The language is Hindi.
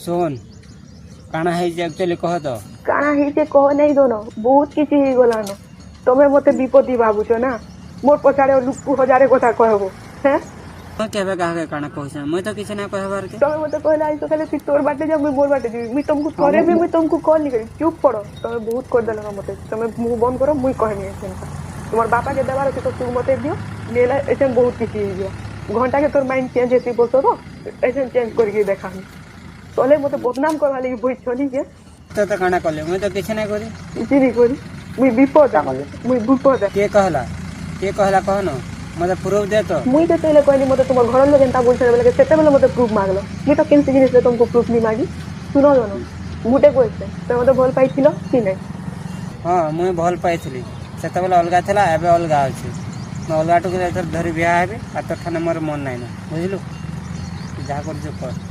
सुन काना है एक्चुअली कह तो काना ହେଇଛେ कह नहीं दोन बहुत किसी ही गलानो तमे मते विपत्ति भाबुछ ना मोर पछाड़े लुकु हजारे कथा कहबो हैं तो केबे काहे काना कहछ मैं तो किछ ना कहबार के तमे मते कहला आई तो खाली तू तोर बाटे जा मैं मोर बाटे जी मैं तुमको करे भी मैं तुमको कॉल नहीं करी चुप पड़ो तमे बहुत कर देला ना मते तमे मुंह बंद करो मुई कहनी है तुम्हार बापा के देवार है तो तू मते दियो नेला ऐसे बहुत किसी ही दियो घंटा के तोर माइंड चेंज हेती बोलतो तो ऐसे चेंज करके देखा तले मते बदनाम करवा लगी बोई चली के तो काना कले मैं तो किछ ना करी किसी नहीं करी मुई विपद के कहला कहनो मते प्रूफ दे तो मुई तो तले कहली मते तुम घर लोग एंता बोलछे बोले सेते बेले मते प्रूफ मागलो मी तो केन जिनिस ले तुमको प्रूफ नहीं मागी सुनो दोनो गुटे कोइसे तो मते भल पाइथिलो कि नै हां मुई भल पाइथिली सेते बेले अलगा थला एबे अलगा अछि मैं अलगा टुके धरी बियाह हेबे आ तो थाने मोर मन नै ना बुझलु जा कर जो कर